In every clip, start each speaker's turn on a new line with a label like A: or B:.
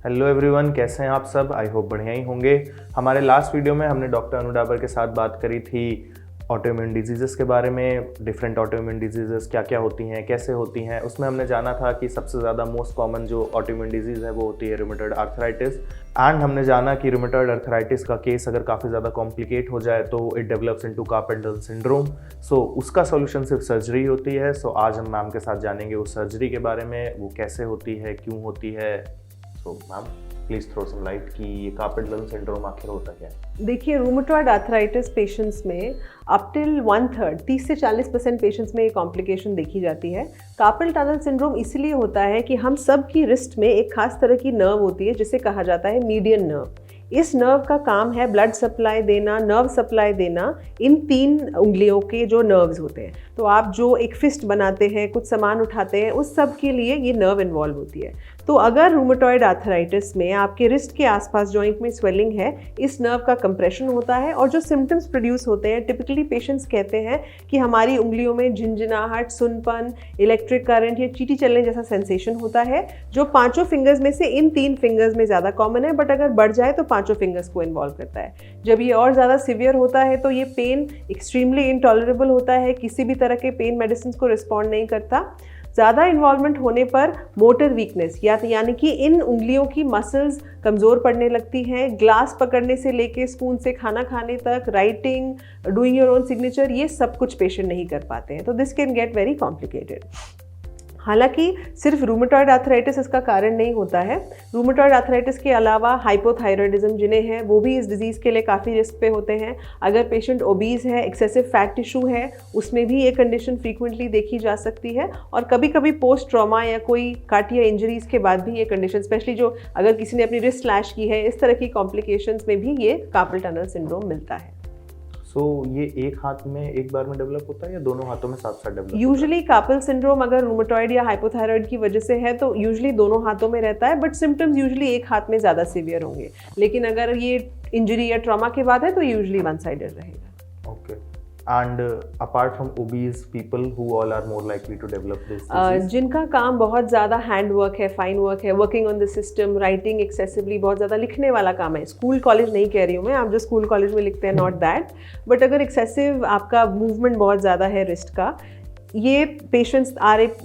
A: Hello everyone, कैसे हैं आप सब। आई होप बढ़िया ही होंगे। हमारे लास्ट वीडियो में हमने डॉक्टर अनु डाबर के साथ बात करी थी ऑटोइम्यून डिजीज़ेस के बारे में। डिफरेंट ऑटोइम्यून डिजीज़ेस क्या क्या होती हैं, कैसे होती हैं। उसमें हमने जाना था कि सबसे ज़्यादा मोस्ट कॉमन जो ऑटोइम्यून डिजीज़ है वो होती है रूमेटॉइड आर्थराइटिस। एंड हमने जाना कि रूमेटॉइड आर्थराइटिस का केस अगर काफ़ी ज़्यादा कॉम्प्लिकेट हो जाए तो it develops into carpal tunnel syndrome. So उसका सोल्यूशन सिर्फ सर्जरी होती है। सो आज हम मैम के साथ जानेंगे उस सर्जरी के बारे में, वो कैसे होती है, क्यों होती है। So ma'am please throw some light कि ये कार्पेल टनल सिंड्रोम आखिर होता क्या है।
B: देखिए, रूमेटॉइड आर्थराइटिस पेशेंट्स में अप टिल 1/3 30 से 40% पेशेंट्स में ये कॉम्प्लिकेशन देखी जाती है। कार्पेल टनल सिंड्रोम इसलिए होता है कि हम सब की रिस्ट में एक खास तरह की नर्व होती है जिसे कहा जाता है मीडियन नर्व। इस नर्व का काम है ब्लड सप्लाई देना, नर्व सप्लाई देना इन 3 उंगलियों के जो नर्व्स होते हैं। तो आप जो एक फिस्ट बनाते हैं, कुछ सामान उठाते हैं, उस सब के लिए ये नर्व इन्वॉल्व होती है। तो अगर रूमेटॉइड आर्थराइटिस में आपके रिस्ट के आसपास जॉइंट में स्वेलिंग है, इस नर्व का कंप्रेशन होता है और जो सिम्टम्स प्रोड्यूस होते हैं, टिपिकली पेशेंट्स कहते हैं कि हमारी उंगलियों में झिंझिनाहट, सुनपन, इलेक्ट्रिक करंट या चींटी चलने जैसा सेंसेशन होता है, जो 5 फिंगर्स में से इन 3 फिंगर्स में ज़्यादा कॉमन है, बट अगर बढ़ जाए तो 5 फिंगर्स को इन्वॉल्व करता है। जब ये और ज़्यादा सिवियर होता है तो ये पेन एक्सट्रीमली इनटॉलरेबल होता है, किसी भी तरह के पेन मेडिसिन को रिस्पॉन्ड नहीं करता। ज़्यादा इन्वॉल्वमेंट होने पर मोटर वीकनेस यानी कि इन उंगलियों की मसल्स कमज़ोर पड़ने लगती हैं। ग्लास पकड़ने से लेके स्पून से खाना खाने तक, writing, doing your own signature, ये सब कुछ पेशेंट नहीं कर पाते हैं। तो this can get very complicated. हालांकि सिर्फ रूमेटॉइड आर्थराइटिस इसका कारण नहीं होता है। रूमेटॉइड आर्थराइटिस के अलावा हाइपोथायरॉयडिज्म जिन्हें हैं वो भी इस डिजीज़ के लिए काफ़ी रिस्क पे होते हैं। अगर पेशेंट ओबीज है, एक्सेसिव फैट टिश्यू है, उसमें भी ये कंडीशन फ्रीक्वेंटली देखी जा सकती है। और कभी कभी पोस्ट ट्रॉमा या कोई कार्डिया इंजरीज के बाद भी ये कंडीशन, स्पेशली जो अगर किसी ने अपनी रिस्ट स्लैश की है, इस तरह की कॉम्प्लिकेशंस में भी ये कार्पेल टनल सिंड्रोम मिलता है।
A: सो ये एक हाथ में एक बार में डेवलप होता है या दोनों हाथों में साथ साथ डेवलप होता है?
B: यूजुअली कार्पेल सिंड्रोम अगर रूमेटॉइड या हाइपोथायरॉइड की वजह से है तो यूजुअली दोनों हाथों में रहता है, बट सिम्टम्स यूजुअली एक हाथ में ज़्यादा सीवियर होंगे। लेकिन अगर ये इंजरी या ट्रॉमा के बाद है तो यूजुअली वन साइडेड रहेगा।
A: Okay. And apart from obese people, who all are more likely to develop this disease?
B: जिनका काम बहुत ज़्यादा हैंड वर्क है, फाइन वर्क है, working on the system, writing excessively, बहुत ज़्यादा लिखने वाला काम है। स्कूल कॉलेज नहीं कह रही हूँ मैं, आप जो स्कूल कॉलेज में लिखते हैं, नॉट दैट, बट अगर एक्सेसिव आपका मूवमेंट बहुत ज़्यादा है रिस्ट का, ये patients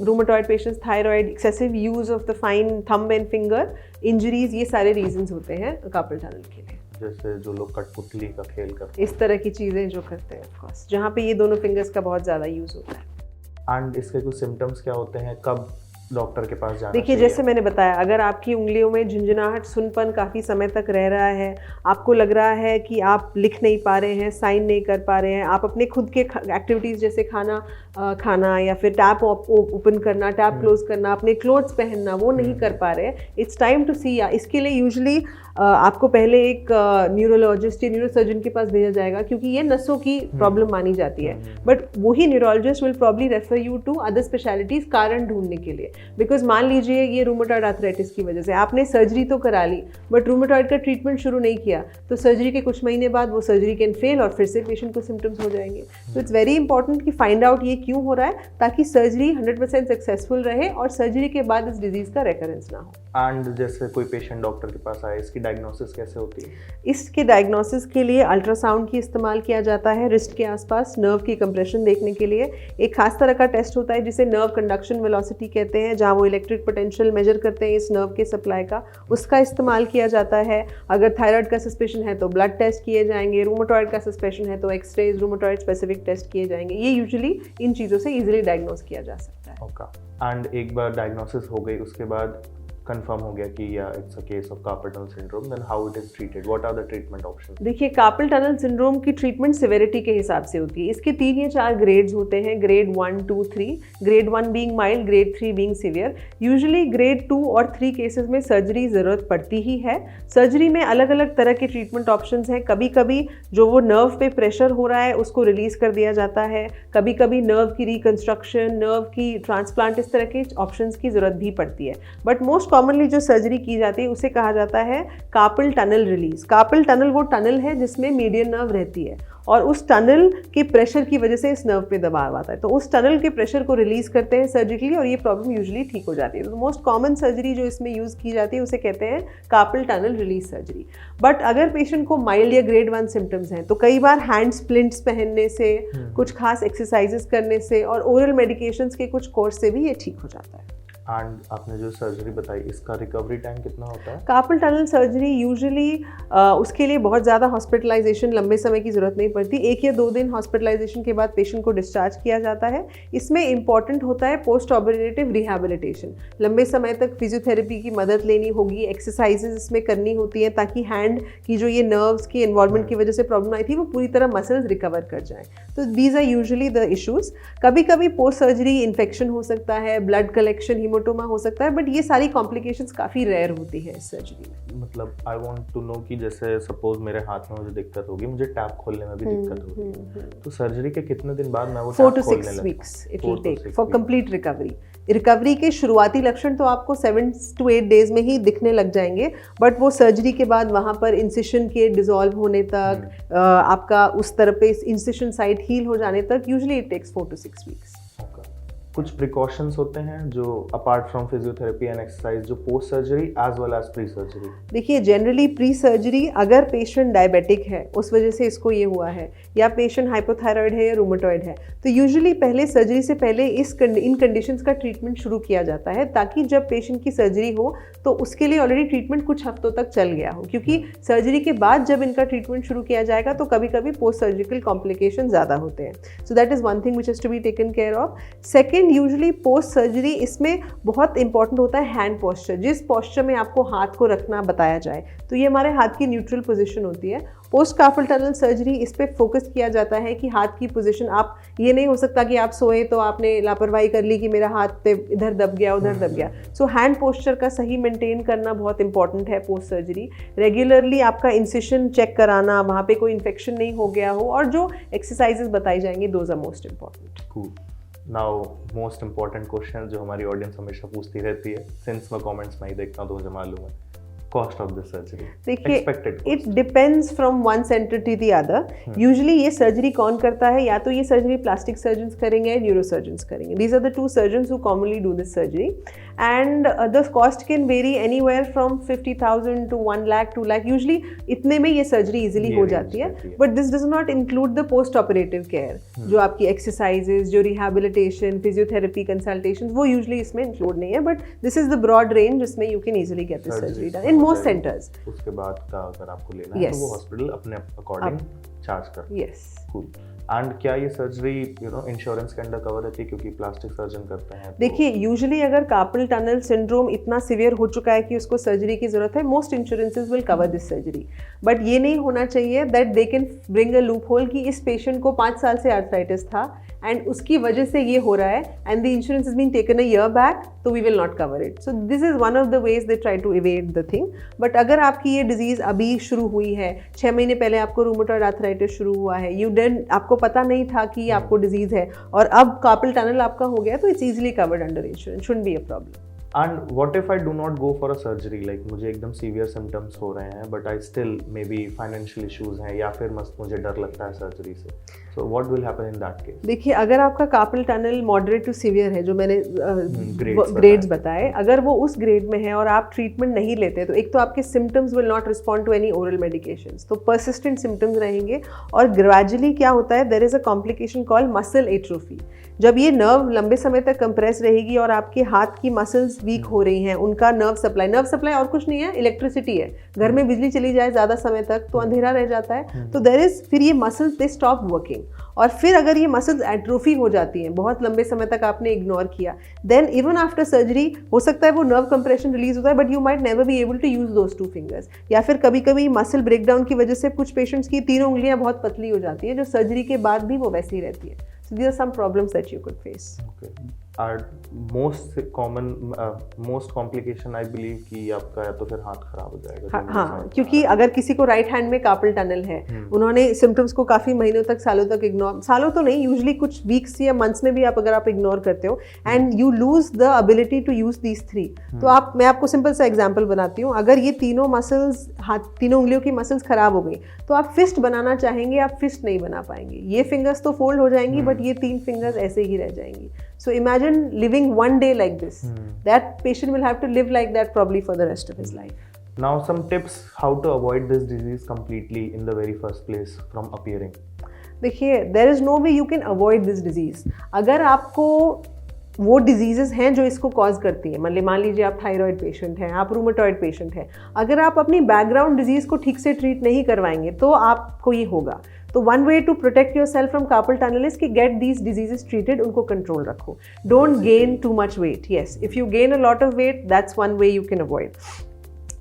B: rheumatoid patients, thyroid, excessive use of the fine thumb and finger, injuries, ये सारे रीजंस होते हैं कार्पेल टनल के लिए।
A: जैसे जो लोग कठपुतली का खेल करते हैं,
B: इस तरह की चीज़ें जो करते हैं, ऑफ कोर्स, जहाँ पे ये दोनों फिंगर्स का बहुत ज़्यादा यूज़ होता है।
A: एंड इसके कुछ सिम्टम्स क्या होते हैं, कब डॉक्टर के पास जाना
B: देखिए,
A: चाहिए?
B: जैसे मैंने बताया, अगर आपकी उंगलियों में झुंझुनाहट, सुनपन काफ़ी समय तक रह रहा है, आपको लग रहा है कि आप लिख नहीं पा रहे हैं, साइन नहीं कर पा रहे हैं, आप अपने खुद के एक्टिविटीज़ जैसे खाना या फिर टैप ओपन करना, टैप क्लोज करना, अपने क्लोथ्स पहनना, वो नहीं कर पा रहे हैं, इट्स टाइम टू सी। इसके लिए यूजुअली आपको पहले एक न्यूरोलॉजिस्ट या न्यूरोसर्जन के पास भेजा जाएगा, क्योंकि ये नसों की प्रॉब्लम मानी जाती है। बट वही neurologist will probably refer you to other specialities कारण ढूंढने के लिए। बिकॉज मान लीजिए ये रूमेटॉइड आर्थराइटिस की वजह से आपने सर्जरी तो करा ली, बट रूमेटॉइड का ट्रीटमेंट शुरू नहीं किया, तो सर्जरी के कुछ महीने बाद वो सर्जरी कैन फेल और फिर से पेशेंट को सिम्टम्स हो जाएंगे। तो इट्स वेरी इंपॉर्टेंट कि फाइंड आउट ये क्यों हो रहा है, ताकि सर्जरी 100% सक्सेसफुल रहे और सर्जरी के बाद इस डिजीज़ का रेकरेंस ना हो।
A: एंड जैसे कोई पेशेंट डॉक्टर के पास आए, इसकी डायग्नोसिस कैसे होती है?
B: इसके डायग्नोसिस के लिए अल्ट्रासाउंड की इस्तेमाल किया जाता है रिस्ट के आसपास नर्व की कंप्रेशन देखने के लिए। एक खास तरह का टेस्ट होता है जिसे नर्व कंडक्शन वेलोसिटी कहते हैं, जहां वो इलेक्ट्रिक पोटेंशियल मेजर करते हैं इस नर्व के सप्लाई का, उसका इस्तेमाल किया जाता है। अगर थायराइड का सस्पेशन है तो ब्लड टेस्ट किए जाएंगे, रूमेटॉइड का सस्पेशन है तो एक्सरेज, रूमेटॉइड स्पेसिफिक टेस्ट किए जाएंगे। ये यूजुअली इन चीज़ों से ईजिली डायग्नोस किया जा सकता है।
A: ओके। एंड एक बार डायग्नोसिस हो गई, उसके बाद कंफर्म हो गया कि या it's a case of carpal tunnel syndrome, then how it is treated, what are the treatment options?
B: देखिए, कार्पेल टनल सिंड्रोम की ट्रीटमेंट सिवेरिटी के हिसाब से होती है। इसके 3 या 4 ग्रेड्स होते हैं, grade 1, 2, 3, grade 1 being mild, grade 3 being severe. Usually grade 2 और 3 केसेस में सर्जरी ज़रूरत पड़ती ही है। सर्जरी में अलग अलग तरह के ट्रीटमेंट ऑप्शंस हैं। कभी कभी जो वो नर्व पे प्रेशर हो रहा है उसको रिलीज कर दिया जाता है, कभी कभी नर्व की रिकंस्ट्रक्शन, नर्व की ट्रांसप्लांट, इस तरह के ऑप्शंस की ज़रूरत भी पड़ती है। बट मोस्ट कॉमनली जो सर्जरी की जाती है उसे कहा जाता है carpel tunnel release. Carpel tunnel वो टनल है जिसमें मीडियन नर्व रहती है और उस टनल के प्रेशर की वजह से इस नर्व पे दबाव आता है, तो उस टनल के प्रेशर को रिलीज करते हैं सर्जिकली और ये प्रॉब्लम यूजुअली ठीक हो जाती है। तो मोस्ट कॉमन सर्जरी जो इसमें यूज़ की जाती है उसे कहते हैं carpal tunnel release surgery. But अगर पेशेंट को माइल्ड या ग्रेड 1 सिम्टम्स हैं तो कई बार हैंड स्प्लिंट्स पहनने से, कुछ खास एक्सरसाइजेस करने से और ओरल मेडिकेशंस के कुछ कोर्स से भी ये ठीक हो जाता है।
A: एंड आपने जो सर्जरी बताई इसका रिकवरी टाइम कितना होता है?
B: कार्पल टनल सर्जरी यूजुअली उसके लिए बहुत ज़्यादा हॉस्पिटलाइजेशन, लंबे समय की ज़रूरत नहीं पड़ती। 1 या 2 दिन हॉस्पिटलाइजेशन के बाद पेशेंट को डिस्चार्ज किया जाता है। इसमें इंपॉर्टेंट होता है पोस्ट ऑपरेटिव रिहैबिलिटेशन। लंबे समय तक फिजियोथेरेपी की मदद लेनी होगी, एक्सरसाइजेज इसमें करनी होती हैं ताकि हैंड की जो ये नर्व्स की इन्वॉल्वमेंट की वजह से प्रॉब्लम आई थी वो पूरी तरह मसल्स रिकवर कर जाएँ। तो these are usually the issues. कभी कभी पोस्ट सर्जरी इन्फेक्शन हो सकता है, ब्लड कलेक्शन, हीमोटोमा हो सकता है, बट ये सारी कॉम्प्लिकेशंस काफ़ी रेयर होती है इस सर्जरी में।
A: मतलब आई वांट टू नो कि जैसे सपोज मेरे हाथ में मुझे दिक्कत होगी, मुझे टैप खोलने में भी दिक्कत होगी, तो सर्जरी के कितने दिन बाद मैं वो
B: 4 to 6 weeks it will take for complete recovery। Recovery के शुरुआती लक्षण तो आपको 7 to 8 days में ही दिखने लग जाएंगे, बट वो सर्जरी के बाद वहाँ पर इंसिशन के डिसॉल्व होने तक, आपका उस तरफ पे इंसिशन साइट हील हो जाने तक usually it takes 4 to 6 weeks।
A: कुछ प्रिकॉशंस होते हैं जो apart from physiotherapy and exercise जो post surgery as well as pre surgery?
B: देखिए जनरली प्री सर्जरी अगर पेशेंट डायबिटिक है उस वजह से इसको ये हुआ है, या पेशेंट हाइपोथायराइड है या रूमेटॉइड है, तो यूजुअली पहले सर्जरी से पहले इन कंडीशंस का ट्रीटमेंट शुरू किया जाता है ताकि जब पेशेंट की सर्जरी हो तो उसके लिए ऑलरेडी ट्रीटमेंट कुछ हफ्तों तक चल गया हो, क्योंकि सर्जरी के बाद जब इनका ट्रीटमेंट शुरू किया जाएगा तो कभी कभी पोस्ट सर्जिकल कॉम्प्लिकेशन ज़्यादा होते हैं। So that is one thing which is to be taken care of. Second, usually post surgery इसमें बहुत इंपॉर्टेंट होता है हैंड पोस्चर। जिस पोस्चर में आपको हाथ को रखना बताया जाए, तो ये हमारे हाथ की न्यूट्रल पोजीशन होती है। पोस्ट कार्पल टनल सर्जरी इस पे फोकस किया जाता है कि हाथ की पोजीशन, आप ये नहीं हो सकता कि आप सोए तो आपने लापरवाही कर ली कि मेरा हाथ पे इधर दब गया उधर दब गया। सो हैंड पोस्चर का सही मेंटेन करना बहुत इंपॉर्टेंट है पोस्ट सर्जरी। रेगुलरली आपका इंसिशन चेक कराना, वहाँ पे कोई इन्फेक्शन नहीं हो गया हो, और जो एक्सरसाइजेज बताई जाएंगी those are most important.
A: Now most important question जो हमारी ऑडियंस हमेशा पूछती रहती है, सिंस मैं कमेंट्स में ही देखता हूँ तो मुझे मालूम है, कॉस्ट ऑफ दिस सर्जरी।
B: देखिए it depends from one centre to the other. Usually ये सर्जरी कौन करता है, या तो ये सर्जरी प्लास्टिक सर्जन्स करेंगे या न्यूरो सर्जन्स करेंगे। These are the 2 surgeons who commonly do this surgery, and the cost can vary anywhere from 50,000 to 1 lakh 2 lakh। Usually इतने में ये सर्जरी इजीली हो जाती है, but this does not include the post operative care, जो आपकी exercises, जो rehabilitation, physiotherapy consultation, वो यूजुअली इसमें इंक्लूड नहीं है, but this is the broad range जिसमें you can easily get this surgery done in most centres.
A: उसके बाद का अगर आपको लेना है तो वो हॉस्पिटल अपने अकॉर्डिंग चार्ज करता है।
B: Yes,
A: cool. एंड क्या ये सर्जरी इंश्योरेंस के अंडर कवर रहती है, क्योंकि प्लास्टिक सर्जन करते हैं?
B: देखिए यूजुअली अगर कार्पल टनल सिंड्रोम इतना सीवियर हो चुका है कि उसको सर्जरी की जरूरत है, most insurances will cover this surgery. But ये नहीं होना चाहिए that they can bring a loop hole कि इस पेशेंट को 5 साल से आर्थराइटिस था एंड उसकी वजह से ये हो रहा है and the insurance is been taken a year back, तो we will not cover it. So this is one of the ways they try to evade the thing. But अगर आपकी ये डिजीज अभी शुरू हुई है, 6 महीने पहले आपको रूमेटॉइड आर्थराइटिस शुरू हुआ है, आपको पता नहीं था कि ये आपको डिजीज है, और अब कार्पल टनल आपका हो गया, तो it's easily covered under insurance, shouldn't be a problem.
A: And what if I do not go for a surgery, like मुझे एकदम सीवियर सिम्टम्स हो रहे हैं but I still may be financial issues हैं, या फिर मुझे डर लगता है सर्जरी से, so what will happen in that case?
B: देखिए अगर आपका carpal tunnel moderate to severe है, जो मैंने ग्रेड्स बताए, अगर वो उस ग्रेड में है और आप ट्रीटमेंट नहीं लेते, तो एक तो आपके symptoms will not respond to any oral medications, तो परसिस्टेंट सिम्टम्स रहेंगे, और ग्रेजुअली क्या होता है, there is a complication called muscle atrophy. जब ये नर्व लंबे समय तक कंप्रेस रहेगी और आपके हाथ की मसल्स वीक हो रही हैं, उनका नर्व सप्लाई और कुछ नहीं है, इलेक्ट्रिसिटी है। घर में बिजली चली जाए ज़्यादा समय तक तो अंधेरा रह जाता है, तो देयर इज, फिर ये मसल्स दे स्टॉप वर्किंग, और फिर अगर ये मसल्स एट्रोफी हो जाती हैं, बहुत लंबे समय तक आपने इग्नोर किया, देन इवन आफ्टर सर्जरी हो सकता है वो नर्व कंप्रेशन रिलीज होता है, but you might never be able to use those 2 fingers. या फिर कभी कभी मसल ब्रेकडाउन की वजह से कुछ पेशेंट्स की 3 उंगलियां बहुत पतली हो जाती है, जो सर्जरी के बाद भी वो वैसी ही रहती है। So these are some problems that you could face.
A: Okay. Are most complication I believe कि आपका या तो फिर हाथ खराब हो जाएगा।
B: हाँ, क्योंकि अगर किसी को राइट हैंड में कार्पल टनल है, उन्होंने सिम्टम्स को काफ़ी महीनों तक, सालों तक इग्नोर, सालों तो नहीं, यूजुअली कुछ वीक्स या मंथ्स में भी अगर आप इग्नोर करते हो and you lose the ability to use these 3, तो मैं आपको सिंपल सा एग्जांपल बनाती हूँ। अगर ये तीनों मसल्स, तीनों उंगलियों की मसल्स खराब हो गई तो आप फिस्ट बनाना चाहेंगे, आप फिस्ट नहीं बना पाएंगे। ये फिंगर्स तो फोल्ड हो जाएंगी बट ये 3 फिंगर्स ऐसे ही रह जाएंगी। So imagine living one day like this. That patient will have to live like that probably for the rest of his life.
A: Now some tips how to avoid this disease completely in the very first place from appearing.
B: देखिए, there is no way you can avoid this disease. अगर आपको वो diseases हैं जो इसको cause करती हैं, मान लीजिए आप थायराइड पेशेंट हैं, आप रूमेटॉइड पेशेंट हैं, अगर आप अपनी बैकग्राउंड डिजीज को ठीक से ट्रीट नहीं करवाएंगे तो आपको ये होगा। तो one way to protect yourself from carpal tunnel is कि गेट दीज डिजीजेस ट्रीटेड, उनको कंट्रोल रखो। Don't gain too much weight. Yes, if you gain a lot of weight, that's one way you can avoid.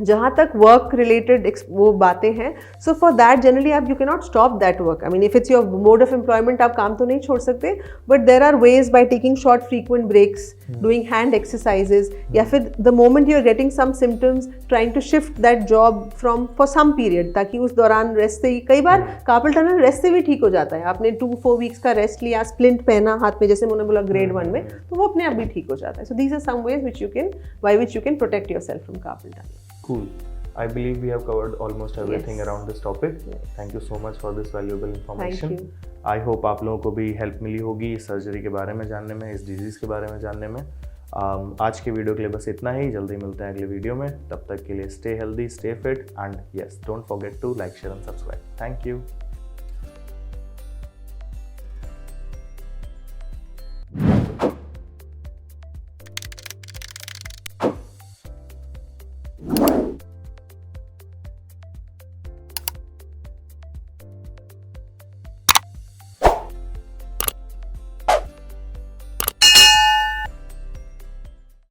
B: जहाँ तक work related वो बातें हैं, so for that generally आप you can not stop that work. I mean if it's your mode of employment, आप काम तो नहीं छोड़ सकते, but there are ways by taking short frequent breaks, doing hand exercises, या फिर the moment you are getting some symptoms trying to shift that job from for some period, ताकि उस दौरान रेस्ट से ही, कई बार कार्पल टनल रेस्ट से भी ठीक हो जाता है। आपने 2-4 वीक्स का रेस्ट लिया, स्प्लिंट पहना हाथ में, जैसे मैंने बोला ग्रेड 1 में, तो वो अपने आप भी ठीक हो जाता है। So these are some ways which you can protect yourself from carpal tunnel.
A: Cool. I believe we have covered almost everything around this topic. Yes. Thank you so much for this valuable information.
B: Thank you.
A: I hope आप लोगों को भी help मिली होगी इस surgery के बारे में जानने में, इस डिजीज़ के बारे में जानने में। आज के वीडियो के लिए बस इतना ही। जल्दी मिलते हैं अगले वीडियो में। तब तक के लिए stay healthy, stay fit and yes, don't forget to like, share and subscribe. Thank you.